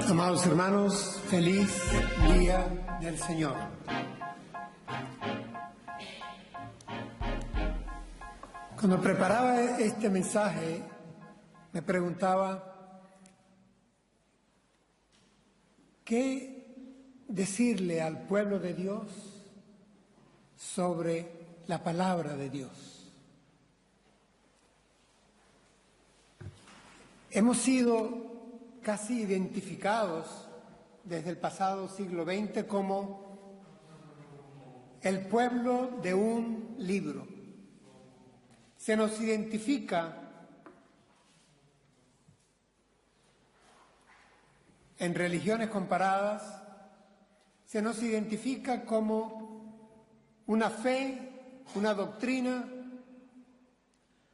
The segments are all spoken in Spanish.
Amados hermanos, feliz día del Señor. Cuando preparaba este mensaje, me preguntaba qué decirle al pueblo de Dios sobre la palabra de Dios. Hemos sido casi identificados desde el pasado siglo XX como el pueblo de un libro. Se nos identifica en religiones comparadas, se nos identifica como una fe, una doctrina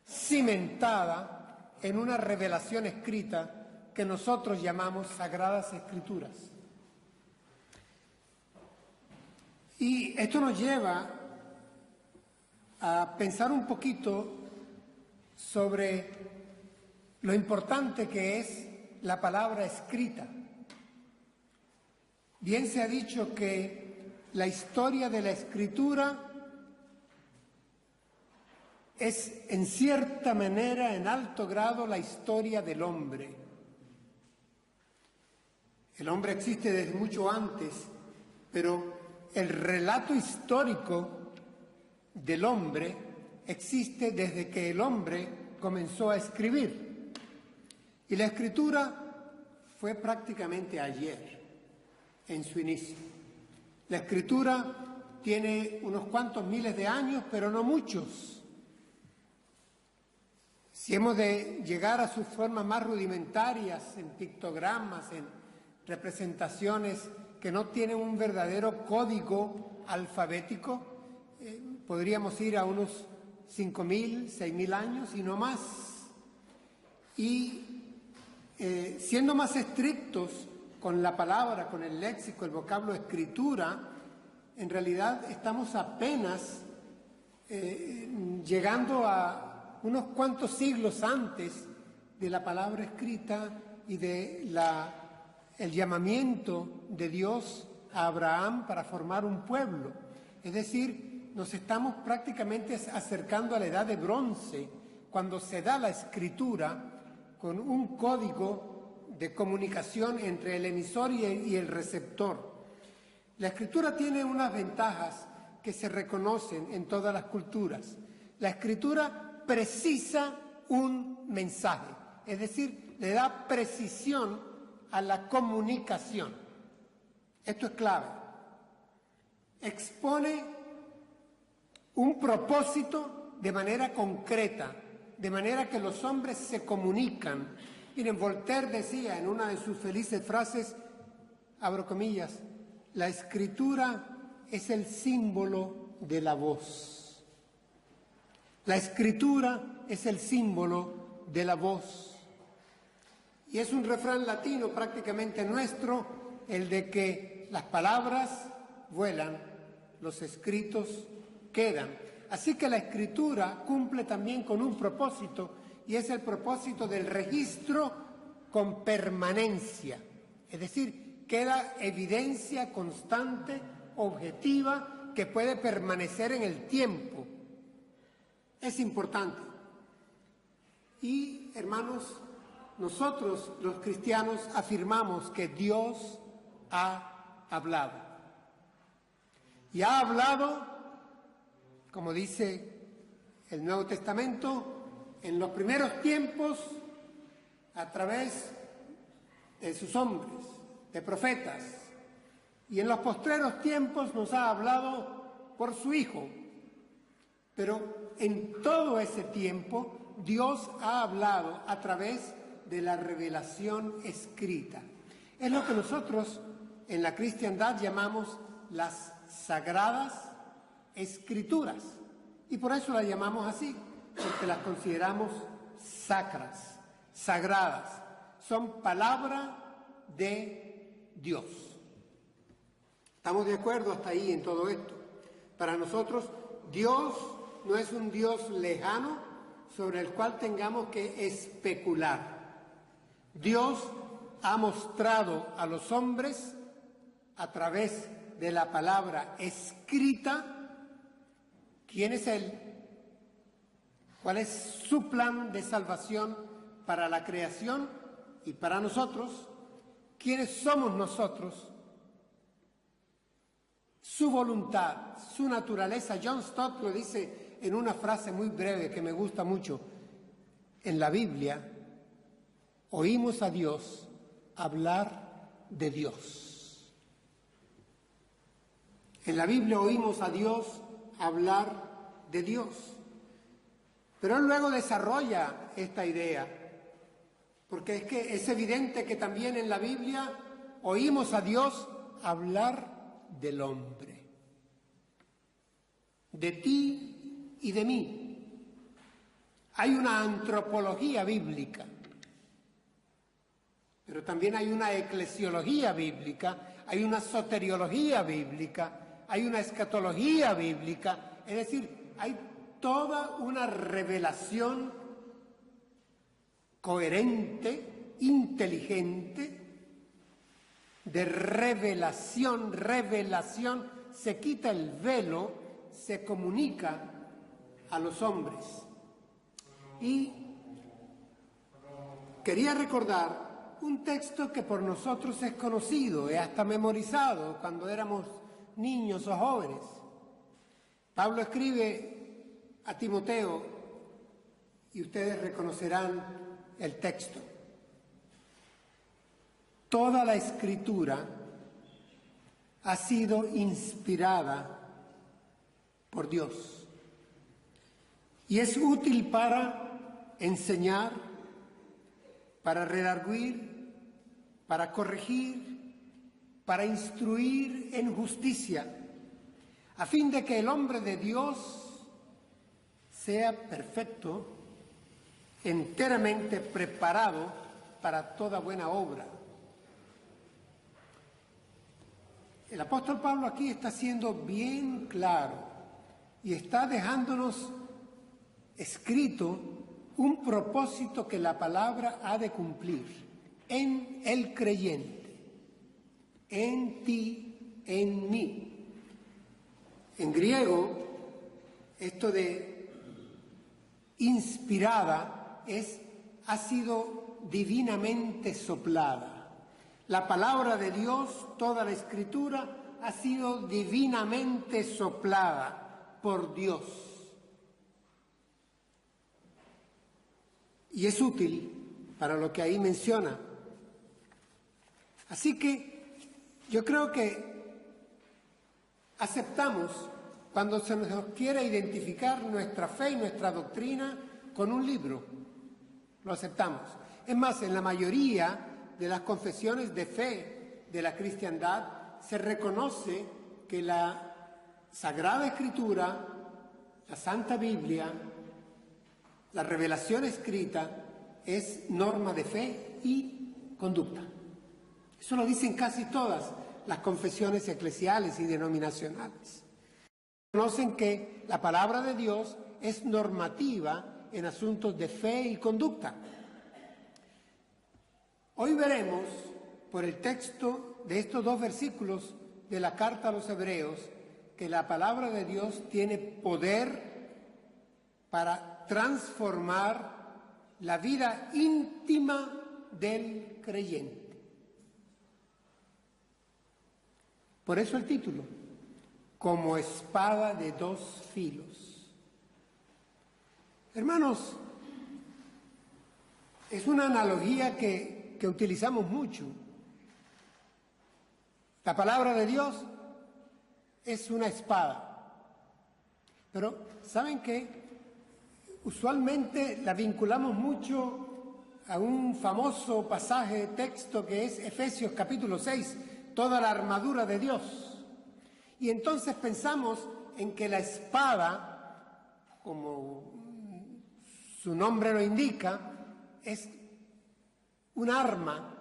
cimentada en una revelación escrita que nosotros llamamos Sagradas Escrituras. Y esto nos lleva a pensar un poquito sobre lo importante que es la palabra escrita. Bien se ha dicho que la historia de la Escritura es en cierta manera, en alto grado, la historia del hombre. El hombre existe desde mucho antes, pero el relato histórico del hombre existe desde que el hombre comenzó a escribir. Y la escritura fue prácticamente ayer, en su inicio. La escritura tiene unos cuantos miles de años, pero no muchos. Si hemos de llegar a sus formas más rudimentarias, en pictogramas, en representaciones que no tienen un verdadero código alfabético, podríamos ir a unos 5.000, 6.000 años y no más. Y siendo más estrictos con la palabra, con el léxico, el vocablo escritura, en realidad estamos apenas llegando a unos cuantos siglos antes de la palabra escrita y de el llamamiento de Dios a Abraham para formar un pueblo. Es decir, nos estamos prácticamente acercando a la edad de bronce, cuando se da la escritura con un código de comunicación entre el emisor y el receptor. La escritura tiene unas ventajas que se reconocen en todas las culturas. La escritura precisa un mensaje, es decir, le da precisión a la comunicación. Esto es clave. Expone un propósito de manera concreta, de manera que los hombres se comunican. Miren, Voltaire decía en una de sus felices frases, abro comillas, la escritura es el símbolo de la voz. La escritura es el símbolo de la voz. Y es un refrán latino prácticamente nuestro, el de que las palabras vuelan, los escritos quedan. Así que la escritura cumple también con un propósito, y es el propósito del registro con permanencia. Es decir, queda evidencia constante, objetiva, que puede permanecer en el tiempo. Es importante. Y, hermanos, nosotros, los cristianos, afirmamos que Dios ha hablado. Y ha hablado, como dice el Nuevo Testamento, en los primeros tiempos a través de sus hombres, de profetas. Y en los postreros tiempos nos ha hablado por su Hijo. Pero en todo ese tiempo Dios ha hablado a través de la revelación escrita. Es lo que nosotros en la cristiandad llamamos las Sagradas Escrituras. Y por eso las llamamos así, porque las consideramos sacras, sagradas. Son palabra de Dios. ¿Estamos de acuerdo hasta ahí en todo esto? Para nosotros, Dios no es un Dios lejano sobre el cual tengamos que especular. Dios ha mostrado a los hombres a través de la palabra escrita quién es Él, cuál es su plan de salvación para la creación y para nosotros, quiénes somos nosotros, su voluntad, su naturaleza. John Stott lo dice en una frase muy breve que me gusta mucho. En la Biblia oímos a Dios hablar de Dios. En la Biblia oímos a Dios hablar de Dios. Pero él luego desarrolla esta idea, porque es que es evidente que también en la Biblia oímos a Dios hablar del hombre, de ti y de mí. Hay una antropología bíblica, pero también hay una eclesiología bíblica, hay una soteriología bíblica, hay una escatología bíblica, es decir, hay toda una revelación coherente, inteligente, de revelación, se quita el velo, se comunica a los hombres. Y quería recordar un texto que por nosotros es conocido y hasta memorizado cuando éramos niños o jóvenes. Pablo escribe a Timoteo y ustedes reconocerán el texto. Toda la Escritura ha sido inspirada por Dios y es útil para enseñar, para redarguir, para corregir, para instruir en justicia, a fin de que el hombre de Dios sea perfecto, enteramente preparado para toda buena obra. El apóstol Pablo aquí está siendo bien claro y está dejándonos escrito un propósito que la palabra ha de cumplir en el creyente, en ti, en mí. En griego, esto de inspirada ha sido divinamente soplada. La palabra de Dios, toda la Escritura, ha sido divinamente soplada por Dios. Y es útil para lo que ahí menciona. Así que yo creo que aceptamos cuando se nos quiere identificar nuestra fe y nuestra doctrina con un libro. Lo aceptamos. Es más, en la mayoría de las confesiones de fe de la cristiandad se reconoce que la Sagrada Escritura, la Santa Biblia, la revelación escrita es norma de fe y conducta. Eso lo dicen casi todas las confesiones eclesiales y denominacionales. Conocen que la palabra de Dios es normativa en asuntos de fe y conducta. Hoy veremos, por el texto de estos dos versículos de la carta a los Hebreos, que la palabra de Dios tiene poder para transformar la vida íntima del creyente. Por eso el título, como espada de dos filos. Hermanos, es una analogía que utilizamos mucho. La palabra de Dios es una espada. Pero, ¿saben qué? Usualmente la vinculamos mucho a un famoso pasaje de texto que es Efesios capítulo 6, toda la armadura de Dios. Y entonces pensamos en que la espada, como su nombre lo indica, es un arma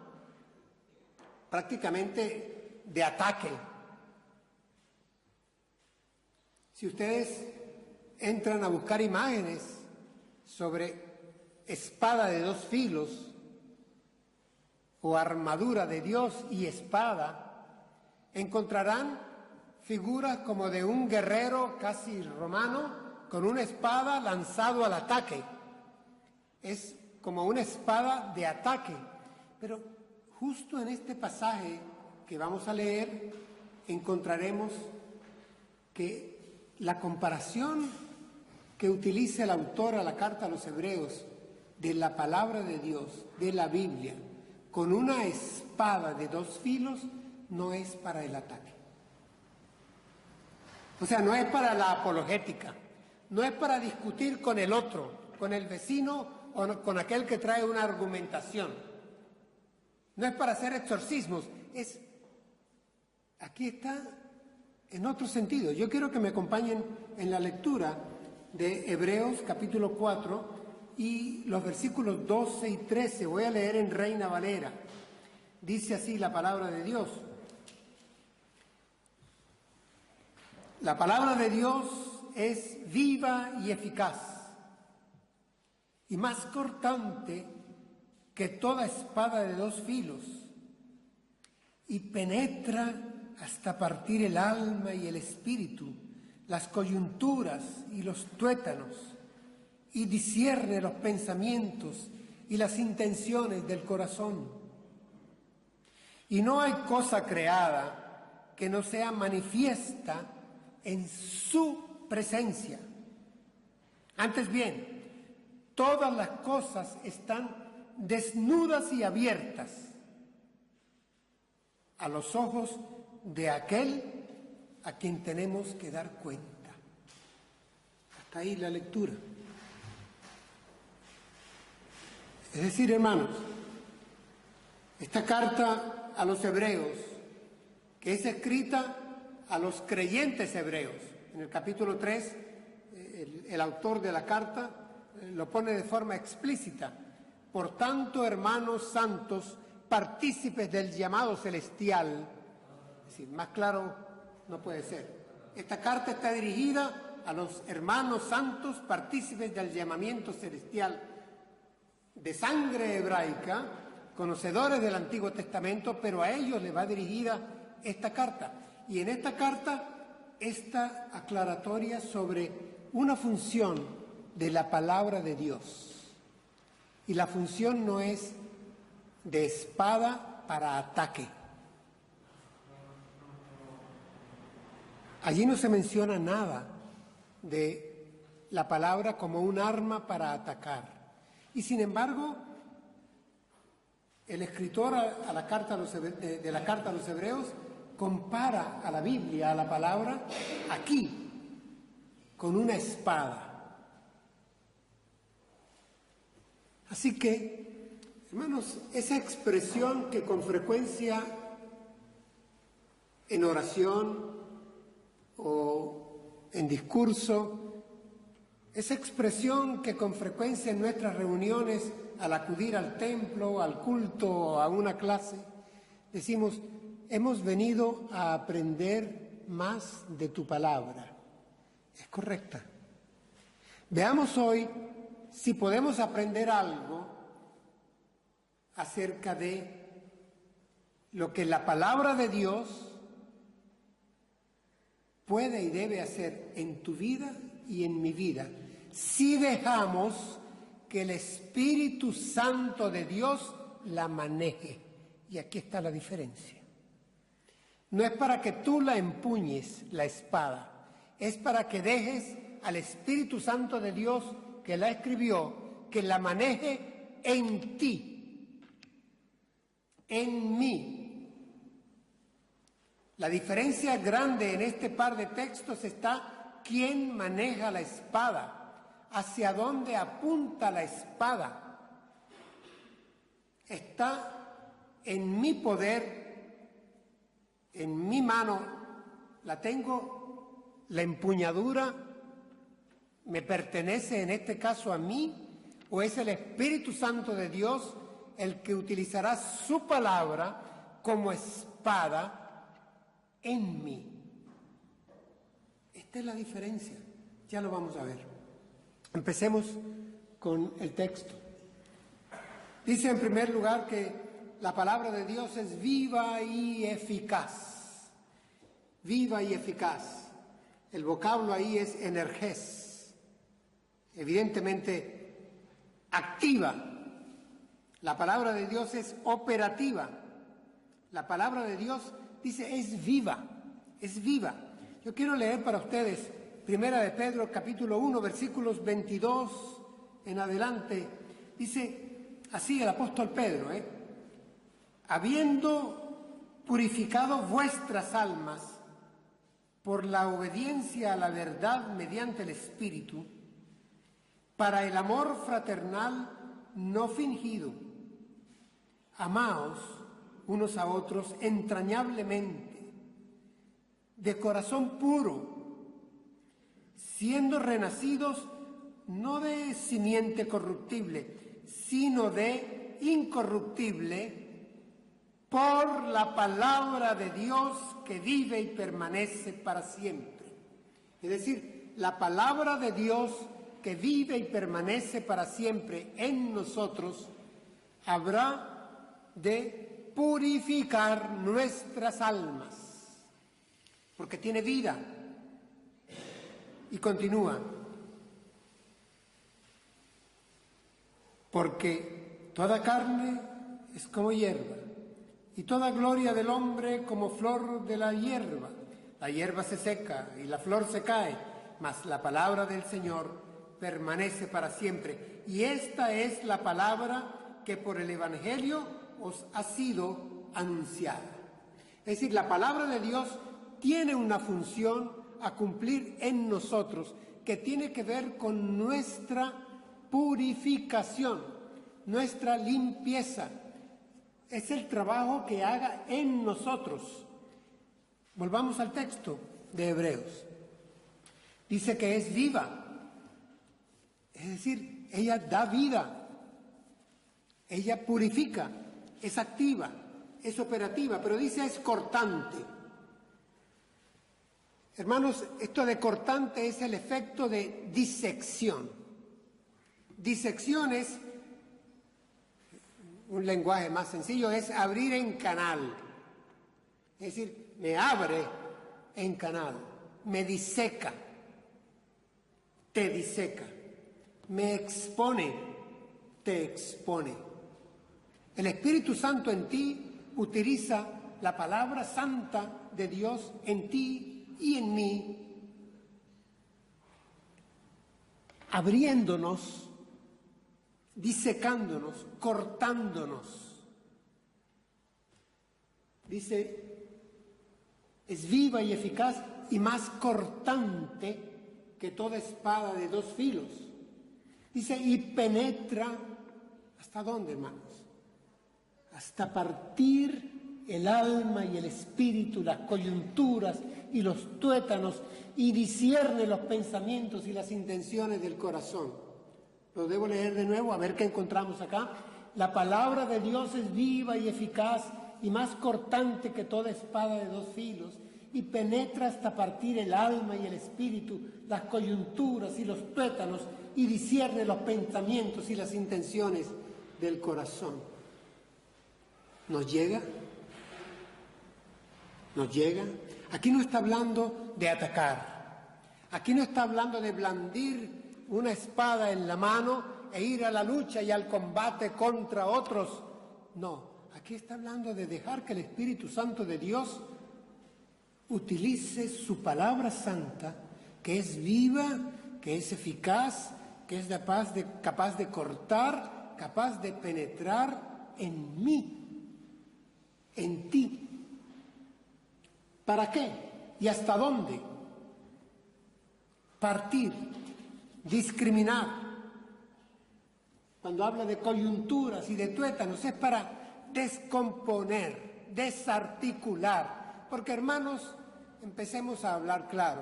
prácticamente de ataque. Si ustedes entran a buscar imágenes sobre espada de dos filos o armadura de Dios y espada, encontrarán figuras como de un guerrero casi romano con una espada lanzado al ataque. Es como una espada de ataque. Pero justo en este pasaje que vamos a leer encontraremos que la comparación que utiliza el autor a la carta a los Hebreos de la palabra de Dios, de la Biblia, con una espada de dos filos, no es para el ataque. O sea, no es para la apologética, no es para discutir con el otro, con el vecino o con aquel que trae una argumentación. No es para hacer exorcismos, aquí está en otro sentido. Yo quiero que me acompañen en la lectura de Hebreos capítulo 4 y los versículos 12 y 13. Voy a leer en Reina Valera. Dice así la palabra de Dios. La palabra de Dios es viva y eficaz y más cortante que toda espada de dos filos, y penetra hasta partir el alma y el espíritu, las coyunturas y los tuétanos, y discierne los pensamientos y las intenciones del corazón. Y no hay cosa creada que no sea manifiesta en su presencia. Antes bien, todas las cosas están desnudas y abiertas a los ojos de aquel a quien tenemos que dar cuenta. Hasta ahí la lectura. Es decir, hermanos, esta carta a los hebreos, que es escrita a los creyentes hebreos, en el capítulo 3, el autor de la carta lo pone de forma explícita. Por tanto, hermanos santos, partícipes del llamado celestial, es decir, más claro no puede ser. Esta carta está dirigida a los hermanos santos, partícipes del llamamiento celestial, de sangre hebraica, conocedores del Antiguo Testamento, pero a ellos les va dirigida esta carta. Y en esta carta, esta aclaratoria sobre una función de la palabra de Dios. Y la función no es de espada para ataque. Allí no se menciona nada de la palabra como un arma para atacar. Y sin embargo, el escritor de la carta a los Hebreos compara a la Biblia, a la palabra, aquí, con una espada. Así que, hermanos, esa expresión que con frecuencia en oración o en discurso, esa expresión que con frecuencia en nuestras reuniones, al acudir al templo, al culto o a una clase, decimos, hemos venido a aprender más de tu palabra. Es correcta. Veamos hoy si podemos aprender algo acerca de lo que la palabra de Dios puede y debe hacer en tu vida y en mi vida, si dejamos que el Espíritu Santo de Dios la maneje. Y aquí está la diferencia. No es para que tú la empuñes, la espada, es para que dejes al Espíritu Santo de Dios que la escribió, que la maneje en ti, en mí. La diferencia grande en este par de textos está quién maneja la espada, hacia dónde apunta la espada. Está en mi poder, en mi mano, la tengo, la empuñadura me pertenece en este caso a mí, o es el Espíritu Santo de Dios el que utilizará su palabra como espada en mí. Esta es la diferencia, ya lo vamos a ver. Empecemos con el texto. Dice en primer lugar que la palabra de Dios es viva y eficaz. Viva y eficaz. El vocablo ahí es energés. Evidentemente, activa. La palabra de Dios es operativa. La palabra de Dios dice es viva, es viva. Yo quiero leer para ustedes Primera de Pedro, capítulo 1, versículos 22 en adelante. Dice así el apóstol Pedro, habiendo purificado vuestras almas por la obediencia a la verdad mediante el Espíritu, para el amor fraternal no fingido, amaos unos a otros entrañablemente, de corazón puro, siendo renacidos no de simiente corruptible, sino de incorruptible, por la palabra de Dios que vive y permanece para siempre. Es decir, la palabra de Dios que vive y permanece para siempre en nosotros habrá de purificar nuestras almas, porque tiene vida. Y continúa, porque toda carne es como hierba, y toda gloria del hombre como flor de la hierba. La hierba se seca y la flor se cae, mas la palabra del Señor permanece para siempre. Y esta es la palabra que por el Evangelio os ha sido anunciada. Es decir, la palabra de Dios tiene una función a cumplir en nosotros que tiene que ver con nuestra purificación, nuestra limpieza. Es el trabajo que haga en nosotros. Volvamos al texto de Hebreos. Dice que es viva. Es decir, ella da vida, ella purifica, es activa, es operativa, pero dice es cortante. Hermanos, esto de cortante es el efecto de disección. Disección es, un lenguaje más sencillo, es abrir en canal. Es decir, me abre en canal, me diseca, te diseca. Me expone, te expone. El Espíritu Santo en ti utiliza la palabra santa de Dios en ti y en mí, abriéndonos, disecándonos, cortándonos. Dice, es viva y eficaz y más cortante que toda espada de dos filos. Dice, y penetra, ¿hasta dónde, hermanos? Hasta partir el alma y el espíritu, las coyunturas y los tuétanos, y discierne los pensamientos y las intenciones del corazón. Lo debo leer de nuevo, a ver qué encontramos acá. La palabra de Dios es viva y eficaz y más cortante que toda espada de dos filos, y penetra hasta partir el alma y el espíritu, las coyunturas y los tuétanos, y discierne los pensamientos y las intenciones del corazón. ¿Nos llega? ¿Nos llega? Aquí no está hablando de atacar. Aquí no está hablando de blandir una espada en la mano e ir a la lucha y al combate contra otros. No, aquí está hablando de dejar que el Espíritu Santo de Dios utilice su palabra santa, que es viva, que es eficaz, que es capaz de cortar, capaz de penetrar en mí, en ti. ¿Para qué? ¿Y hasta dónde? Partir, discriminar. Cuando habla de coyunturas y de tuétanos es para descomponer, desarticular. Porque, hermanos, empecemos a hablar claro.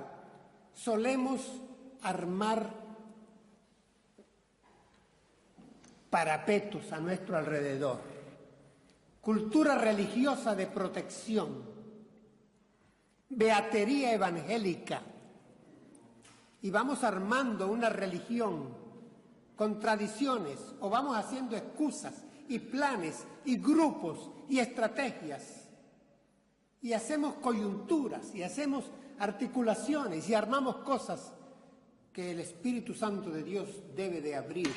Solemos armar parapetos a nuestro alrededor. Cultura religiosa de protección. Beatería evangélica. Y vamos armando una religión con tradiciones, o vamos haciendo excusas y planes y grupos y estrategias. Y hacemos coyunturas y hacemos articulaciones y armamos cosas que el Espíritu Santo de Dios debe de abrir.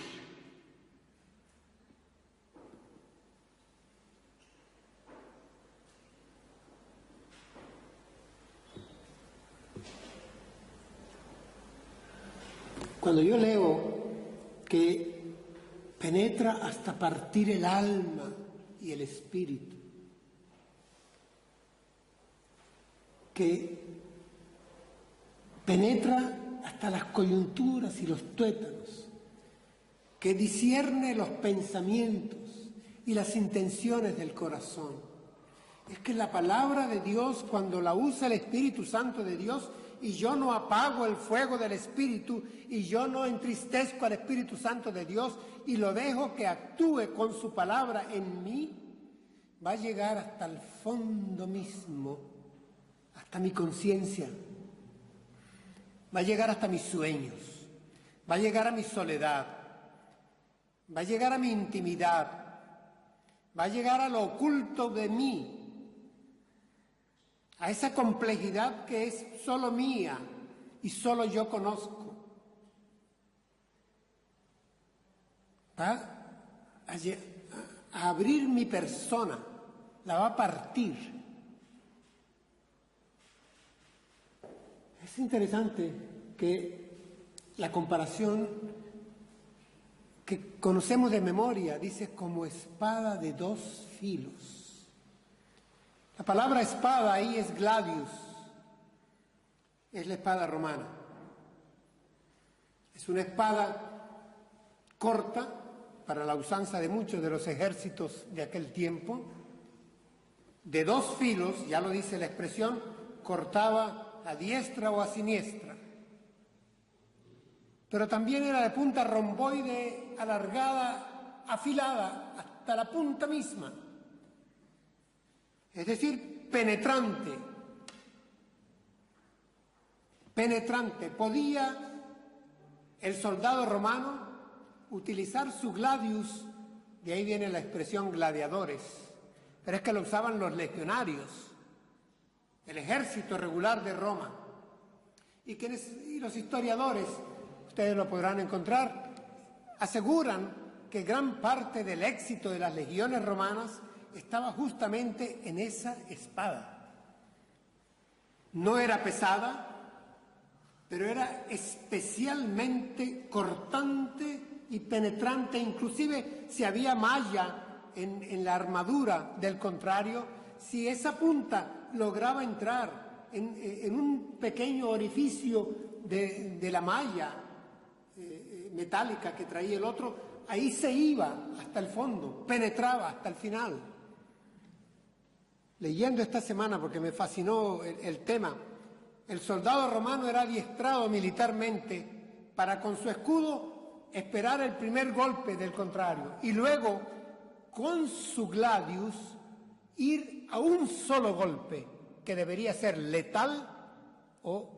Cuando yo leo que penetra hasta partir el alma y el espíritu, que penetra hasta las coyunturas y los tuétanos, que discierne los pensamientos y las intenciones del corazón. Es que la palabra de Dios, cuando la usa el Espíritu Santo de Dios, y yo no apago el fuego del Espíritu, y yo no entristezco al Espíritu Santo de Dios, y lo dejo que actúe con su palabra en mí, va a llegar hasta el fondo mismo, hasta mi conciencia, va a llegar hasta mis sueños, va a llegar a mi soledad, va a llegar a mi intimidad, va a llegar a lo oculto de mí, a esa complejidad que es solo mía y solo yo conozco. Va a abrir mi persona, la va a partir. Es interesante que la comparación que conocemos de memoria dice como espada de dos filos. La palabra espada ahí es gladius, es la espada romana. Es una espada corta para la usanza de muchos de los ejércitos de aquel tiempo, de dos filos, ya lo dice la expresión, cortaba a diestra o a siniestra. Pero también era de punta romboide, alargada, afilada, hasta la punta misma. Es decir, penetrante. Penetrante. Podía el soldado romano utilizar su gladius, de ahí viene la expresión gladiadores, pero es que lo usaban los legionarios, el ejército regular de Roma. Y los historiadores, ustedes lo podrán encontrar, aseguran que gran parte del éxito de las legiones romanas estaba justamente en esa espada. No era pesada, pero era especialmente cortante y penetrante. Inclusive si había malla en la armadura del contrario, si esa punta lograba entrar en un pequeño orificio de la malla metálica que traía el otro, ahí se iba hasta el fondo, penetraba hasta el final. Leyendo esta semana, porque me fascinó el tema, el soldado romano era adiestrado militarmente para con su escudo esperar el primer golpe del contrario y luego con su gladius ir a un solo golpe que debería ser letal o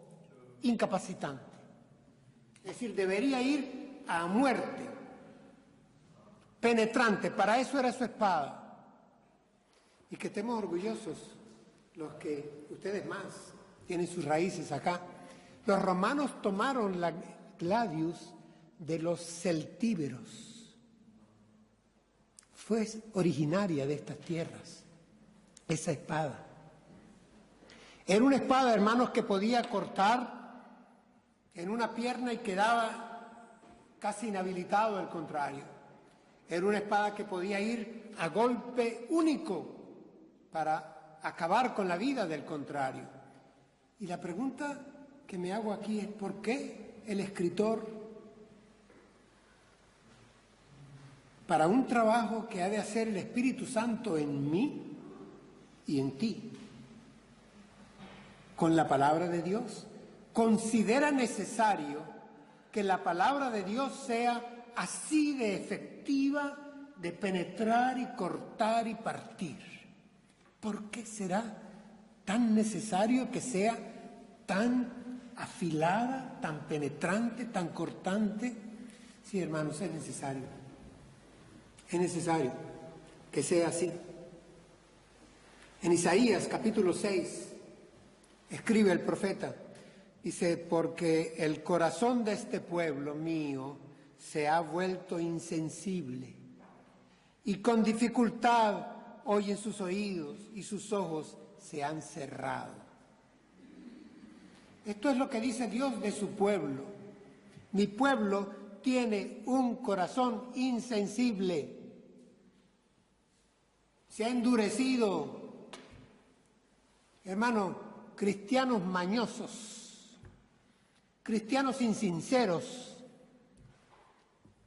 incapacitante. Es decir, debería ir a muerte, penetrante, para eso era su espada. Y que estemos orgullosos, los que ustedes más tienen sus raíces acá. Los romanos tomaron la gladius de los celtíberos. Fue originaria de estas tierras, esa espada. Era una espada, hermanos, que podía cortar en una pierna y quedaba casi inhabilitado el contrario. Era una espada que podía ir a golpe único para acabar con la vida del contrario. Y la pregunta que me hago aquí es ¿por qué el escritor, para un trabajo que ha de hacer el Espíritu Santo en mí y en ti, con la palabra de Dios, considera necesario que la palabra de Dios sea así de efectiva, de penetrar y cortar y partir? ¿Por qué será tan necesario que sea tan afilada, tan penetrante, tan cortante? Sí, hermanos, es necesario. Es necesario. que sea así. En Isaías capítulo 6 escribe el profeta, dice, porque el corazón de este pueblo mío se ha vuelto insensible y con dificultad oyen sus oídos y sus ojos se han cerrado. Esto es lo que dice Dios de su pueblo. Mi pueblo tiene un corazón insensible, se ha endurecido. Hermano, cristianos mañosos, cristianos insinceros,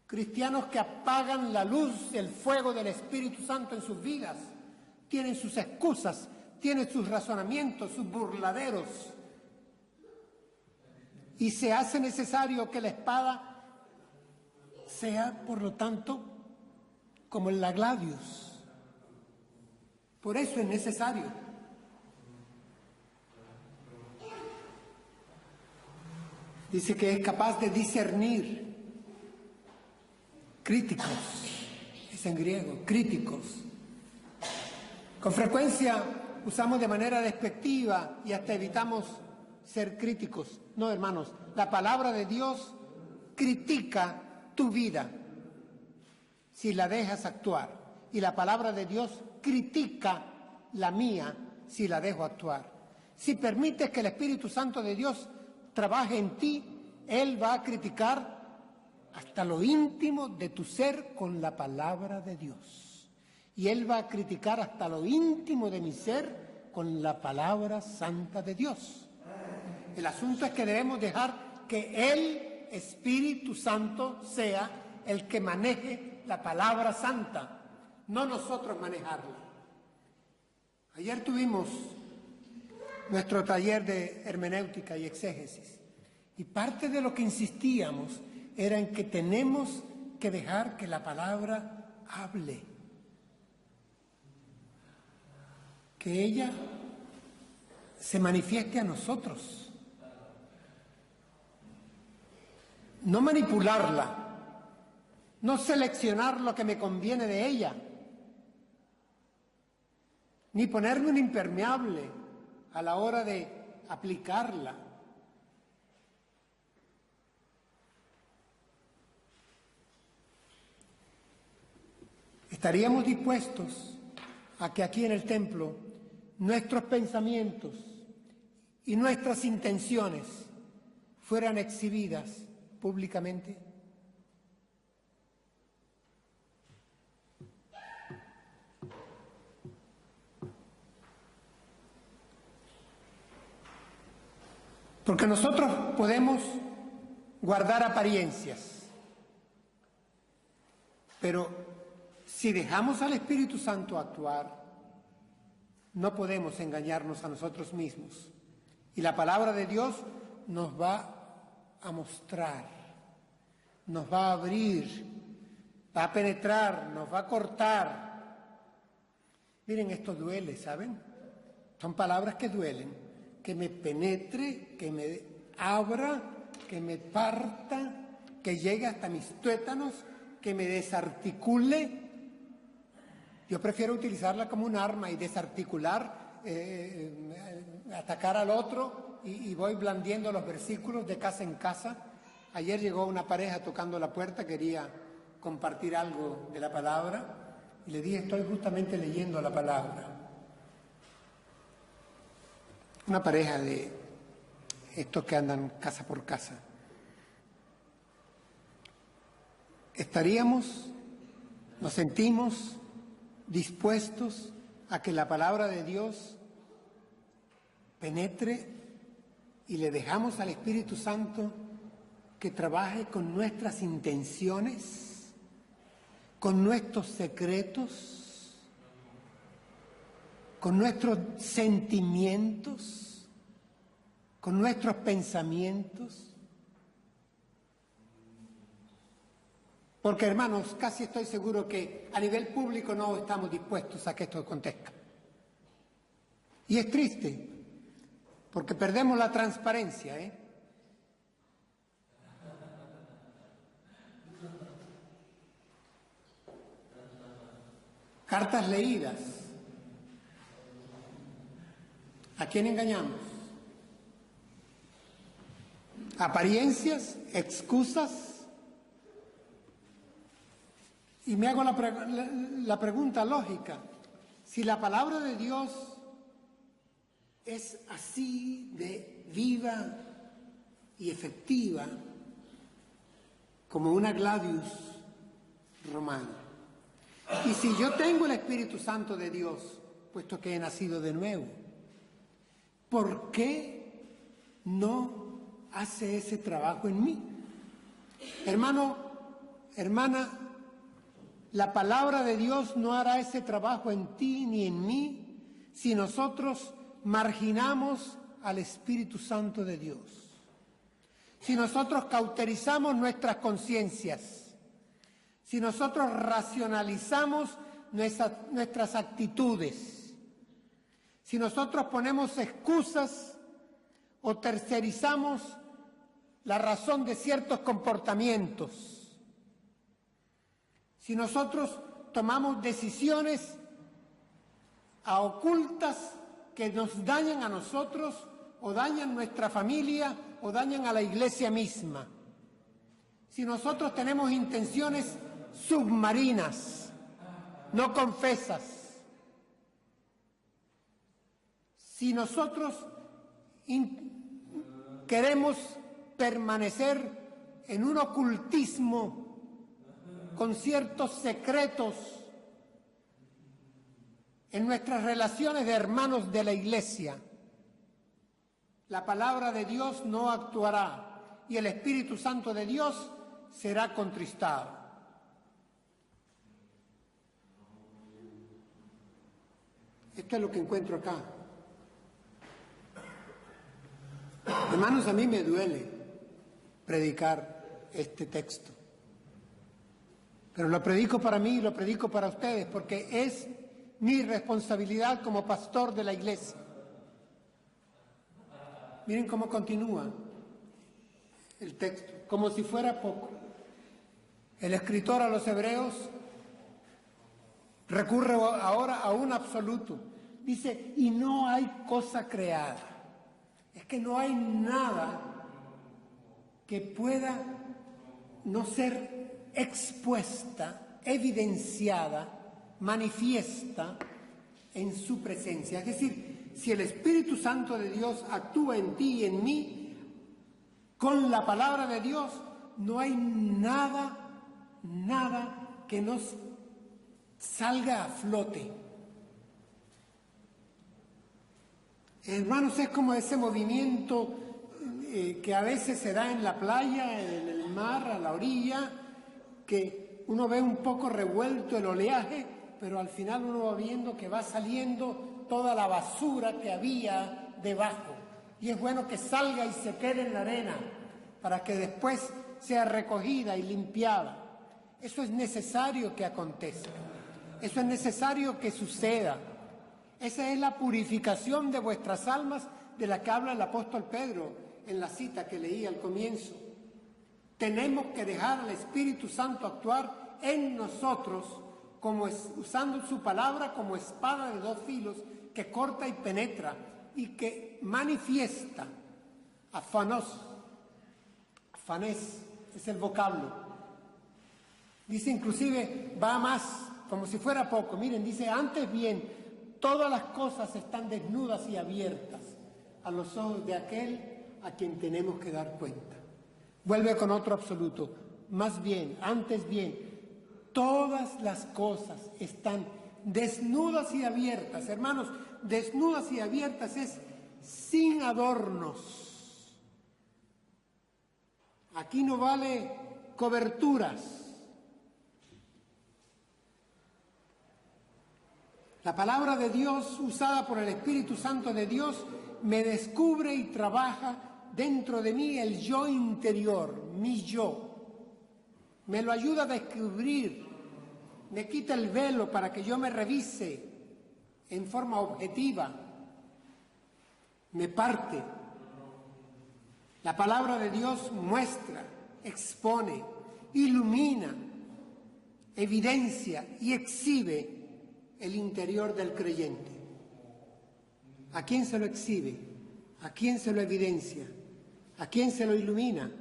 cristianos que apagan la luz del fuego del Espíritu Santo en sus vidas, tienen sus excusas, tienen sus razonamientos, sus burladeros. Y se hace necesario que la espada sea, por lo tanto, como la gladius. Por eso es necesario. Dice que es capaz de discernir. Críticos, es en griego, críticos. Con frecuencia usamos de manera despectiva y hasta evitamos ser críticos. No, hermanos, la palabra de Dios critica tu vida si la dejas actuar. Y la palabra de Dios critica la mía si la dejo actuar. Si permites que el Espíritu Santo de Dios trabaje en ti, Él va a criticar hasta lo íntimo de tu ser con la palabra de Dios. Y Él va a criticar hasta lo íntimo de mi ser con la palabra santa de Dios. El asunto es que debemos dejar que el Espíritu Santo sea el que maneje la palabra santa, no nosotros manejarla. Ayer tuvimos nuestro taller de hermenéutica y exégesis, y parte de lo que insistíamos era en que tenemos que dejar que la palabra hable, que ella se manifieste a nosotros, no manipularla, no seleccionar lo que me conviene de ella, ni ponerme un impermeable a la hora de aplicarla. ¿Estaríamos dispuestos a que aquí en el templo nuestros pensamientos y nuestras intenciones fueran exhibidas públicamente? Porque nosotros podemos guardar apariencias, pero si dejamos al Espíritu Santo actuar, no podemos engañarnos a nosotros mismos. Y la palabra de Dios nos va a mostrar, nos va a abrir, va a penetrar, nos va a cortar. Miren, esto duele, ¿saben? Son palabras que duelen. Que me penetre, que me abra, que me parta, que llegue hasta mis tuétanos, que me desarticule. Yo prefiero utilizarla como un arma y desarticular, atacar al otro, y voy blandiendo los versículos de casa en casa. Ayer llegó una pareja tocando la puerta, quería compartir algo de la palabra, y le dije, estoy justamente leyendo la palabra. Una pareja de estos que andan casa por casa. Nos sentimos dispuestos a que la palabra de Dios penetre y le dejamos al Espíritu Santo que trabaje con nuestras intenciones, con nuestros secretos, con nuestros sentimientos, con nuestros pensamientos. Porque, hermanos, casi estoy seguro que a nivel público no estamos dispuestos a que esto acontezca. Y es triste, porque perdemos la transparencia, cartas leídas. ¿A quién engañamos? ¿Apariencias? ¿Excusas? Y me hago la pregunta lógica. Si la palabra de Dios es así de viva y efectiva como una gladius romana, y si yo tengo el Espíritu Santo de Dios, puesto que he nacido de nuevo, ¿por qué no hace ese trabajo en mí? Hermano, hermana, la palabra de Dios no hará ese trabajo en ti ni en mí si nosotros marginamos al Espíritu Santo de Dios. Si nosotros cauterizamos nuestras conciencias, si nosotros racionalizamos nuestras actitudes, si nosotros ponemos excusas o tercerizamos la razón de ciertos comportamientos, si nosotros tomamos decisiones a ocultas que nos dañan a nosotros o dañan nuestra familia o dañan a la iglesia misma, si nosotros tenemos intenciones submarinas, no confesas, si nosotros queremos permanecer en un ocultismo con ciertos secretos en nuestras relaciones de hermanos de la iglesia, la palabra de Dios no actuará y el Espíritu Santo de Dios será contristado. Esto es lo que encuentro acá. Hermanos, a mí me duele predicar este texto, pero lo predico para mí y lo predico para ustedes porque es mi responsabilidad como pastor de la iglesia. Miren cómo continúa el texto, como si fuera poco. El escritor a los Hebreos recurre ahora a un absoluto. Dice, y no hay cosa creada. Es que no hay nada que pueda no ser expuesta, evidenciada, manifiesta en su presencia. Es decir, si el Espíritu Santo de Dios actúa en ti y en mí, con la palabra de Dios, no hay nada que nos salga a flote. Hermanos, es como ese movimiento que a veces se da en la playa, en el mar, a la orilla, que uno ve un poco revuelto el oleaje, pero al final uno va viendo que va saliendo toda la basura que había debajo. Y es bueno que salga y se quede en la arena para que después sea recogida y limpiada. Eso es necesario que acontezca. Eso es necesario que suceda. Esa es la purificación de vuestras almas de la que habla el apóstol Pedro en la cita que leí al comienzo. Tenemos que dejar al Espíritu Santo actuar en nosotros usando su palabra como espada de dos filos que corta y penetra y que manifiesta. Afanés es el vocablo. Dice inclusive, va más, como si fuera poco. Miren, dice, antes bien, todas las cosas están desnudas y abiertas a los ojos de aquel a quien tenemos que dar cuenta. Vuelve con otro absoluto. Más bien, antes bien, todas las cosas están desnudas y abiertas. Hermanos, desnudas y abiertas es sin adornos. Aquí no vale coberturas. La palabra de Dios, usada por el Espíritu Santo de Dios, me descubre y trabaja dentro de mí el yo interior, mi yo. Me lo ayuda a descubrir, me quita el velo para que yo me revise en forma objetiva, me parte. La palabra de Dios muestra, expone, ilumina, evidencia y exhibe el interior del creyente? ¿A quién se lo exhibe? ¿A quién se lo evidencia? ¿A quién se lo ilumina?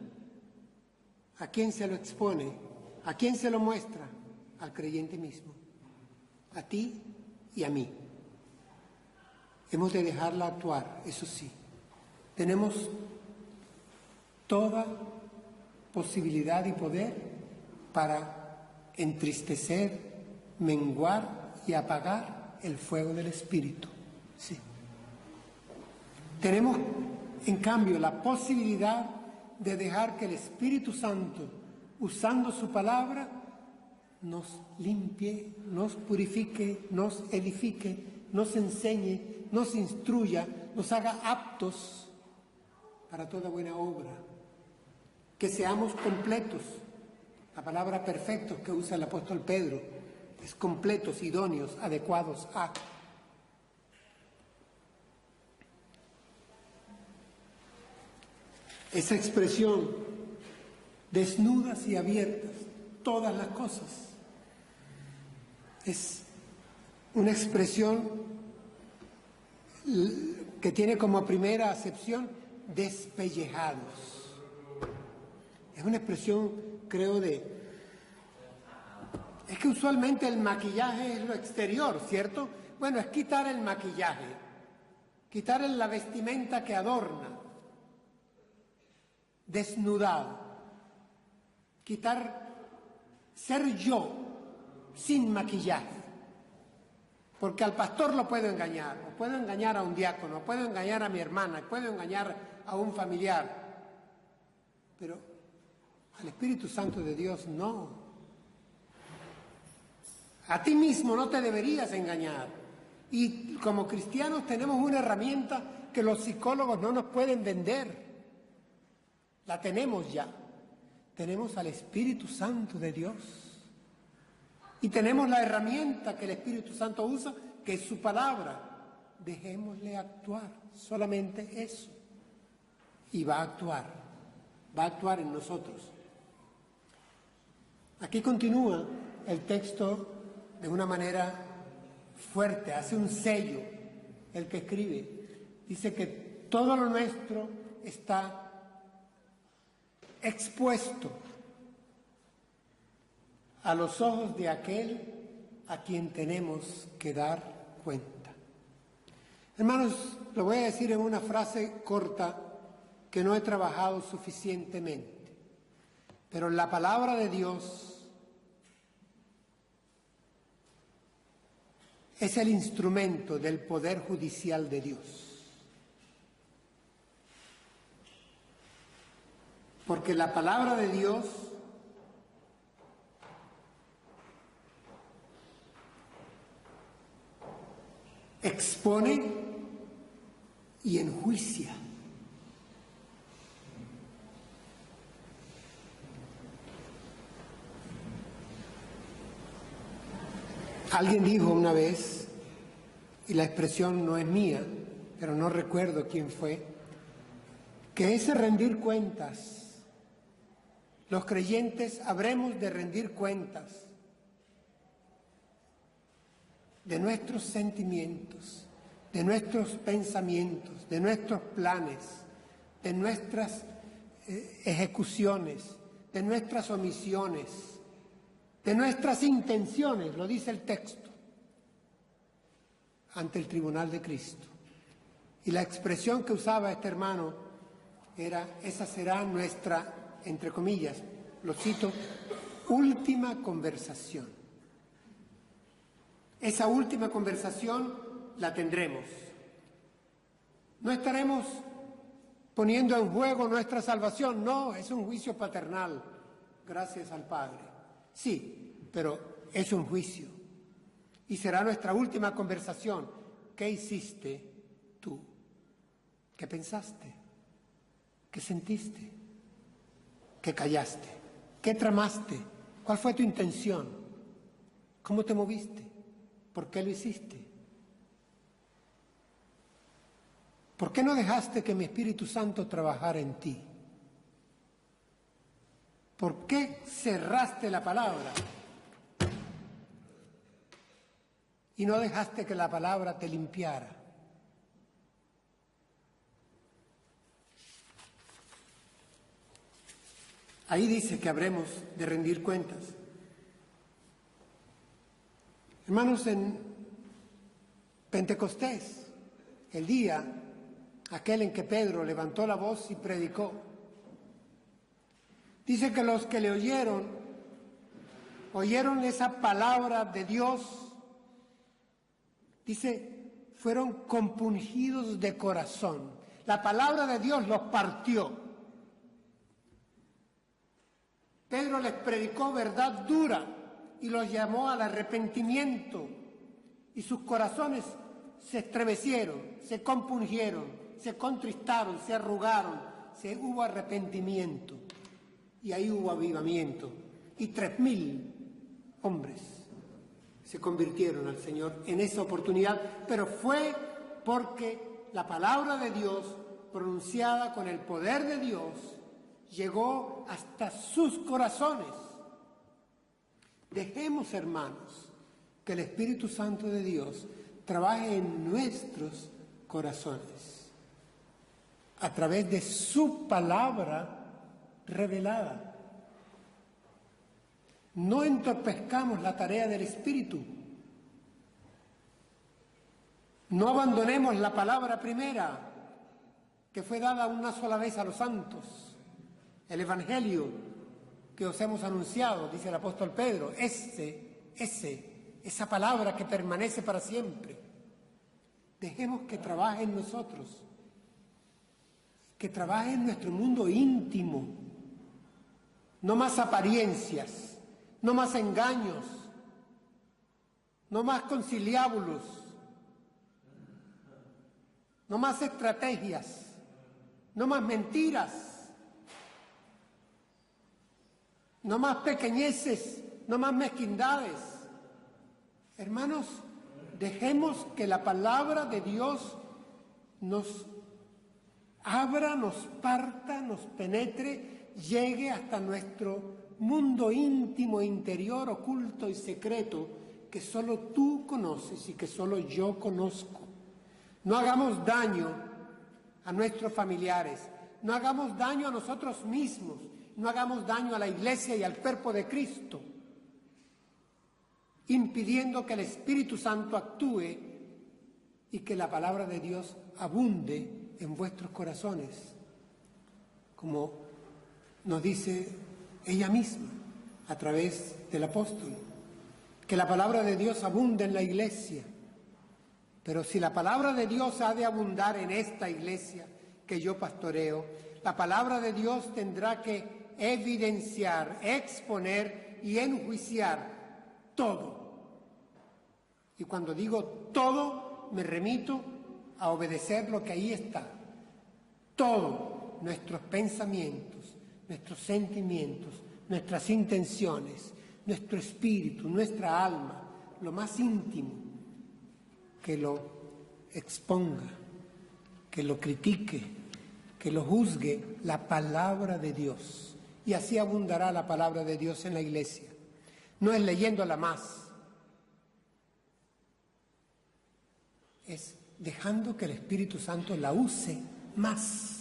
¿A quién se lo expone? ¿A quién se lo muestra? Al creyente mismo, a ti y a mí. Hemos de dejarla actuar, eso sí. Tenemos toda posibilidad y poder para entristecer, menguar y apagar el fuego del Espíritu. Sí. Tenemos, en cambio, la posibilidad de dejar que el Espíritu Santo, usando su palabra, nos limpie, nos purifique, nos edifique, nos enseñe, nos instruya, nos haga aptos para toda buena obra. Que seamos completos. La palabra perfectos que usa el apóstol Pedro es completos, idóneos, adecuados a. Esa expresión, desnudas y abiertas, todas las cosas, es una expresión que tiene como primera acepción despellejados. Es una expresión, creo, es que usualmente el maquillaje es lo exterior, ¿cierto? Bueno, es quitar el maquillaje, quitar la vestimenta que adorna, desnudado, ser yo sin maquillaje, porque al pastor lo puedo engañar, o puedo engañar a un diácono, o puedo engañar a mi hermana, o puedo engañar a un familiar, pero al Espíritu Santo de Dios no. A ti mismo no te deberías engañar. Y como cristianos tenemos una herramienta que los psicólogos no nos pueden vender. La tenemos ya. Tenemos al Espíritu Santo de Dios. Y tenemos la herramienta que el Espíritu Santo usa, que es su palabra. Dejémosle actuar, solamente eso. Y va a actuar en nosotros. Aquí continúa el texto de una manera fuerte, hace un sello el que escribe. Dice que todo lo nuestro está expuesto a los ojos de aquel a quien tenemos que dar cuenta. Hermanos, lo voy a decir en una frase corta que no he trabajado suficientemente, pero la palabra de Dios es el instrumento del poder judicial de Dios. Porque la palabra de Dios expone y enjuicia. Alguien dijo una vez, y la expresión no es mía, pero no recuerdo quién fue, que ese rendir cuentas, los creyentes habremos de rendir cuentas de nuestros sentimientos, de nuestros pensamientos, de nuestros planes, de nuestras ejecuciones, de nuestras omisiones, de nuestras intenciones, lo dice el texto, ante el tribunal de Cristo. Y la expresión que usaba este hermano era, esa será nuestra, entre comillas, lo cito, última conversación. Esa última conversación la tendremos. No estaremos poniendo en juego nuestra salvación, no, es un juicio paternal, gracias al Padre. Sí, pero es un juicio. Y será nuestra última conversación. ¿Qué hiciste tú? ¿Qué pensaste? ¿Qué sentiste? ¿Qué callaste? ¿Qué tramaste? ¿Cuál fue tu intención? ¿Cómo te moviste? ¿Por qué lo hiciste? ¿Por qué no dejaste que mi Espíritu Santo trabajara en ti? ¿Por qué cerraste la palabra? y no dejaste que la palabra te limpiara. Ahí dice que habremos de rendir cuentas. Hermanos, en Pentecostés, el día aquel en que Pedro levantó la voz y predicó, dice que los que le oyeron esa palabra de Dios, dice, fueron compungidos de corazón. La palabra de Dios los partió. Pedro les predicó verdad dura y los llamó al arrepentimiento, y sus corazones se estremecieron, se compungieron, se contristaron, se arrugaron, hubo arrepentimiento y ahí hubo avivamiento, y 3.000 hombres se convirtieron al Señor en esa oportunidad, pero fue porque la palabra de Dios, pronunciada con el poder de Dios, llegó hasta sus corazones. Dejemos, hermanos, que el Espíritu Santo de Dios trabaje en nuestros corazones a través de su palabra revelada. No entorpezcamos la tarea del Espíritu. No abandonemos la palabra primera que fue dada una sola vez a los santos. El Evangelio que os hemos anunciado, dice el apóstol Pedro, esa palabra que permanece para siempre. Dejemos que trabaje en nosotros, que trabaje en nuestro mundo íntimo. No más apariencias, no más engaños, no más conciliábulos, no más estrategias, no más mentiras, no más pequeñeces, no más mezquindades. Hermanos, dejemos que la palabra de Dios nos abra, nos parta, nos penetre, llegue hasta nuestro mundo íntimo, interior, oculto y secreto, que solo tú conoces y que solo yo conozco. No hagamos daño a nuestros familiares, no hagamos daño a nosotros mismos, no hagamos daño a la Iglesia y al cuerpo de Cristo, impidiendo que el Espíritu Santo actúe y que la palabra de Dios abunde en vuestros corazones, como nos dice ella misma a través del apóstol, que la palabra de Dios abunde en la Iglesia. Pero si la palabra de Dios ha de abundar en esta Iglesia que yo pastoreo, la palabra de Dios tendrá que evidenciar, exponer y enjuiciar todo. Y cuando digo todo, me remito a obedecer lo que ahí está. Todo, nuestros pensamientos, nuestros sentimientos, nuestras intenciones, nuestro espíritu, nuestra alma, lo más íntimo, que lo exponga, que lo critique, que lo juzgue la palabra de Dios. Y así abundará la palabra de Dios en la Iglesia. No es leyéndola más, es dejando que el Espíritu Santo la use más.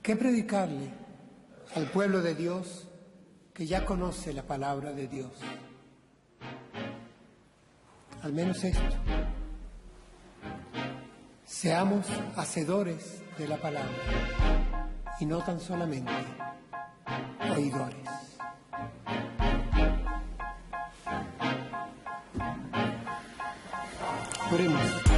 ¿Qué predicarle al pueblo de Dios que ya conoce la palabra de Dios? Al menos esto. Seamos hacedores de la palabra y no tan solamente oidores. Oremos.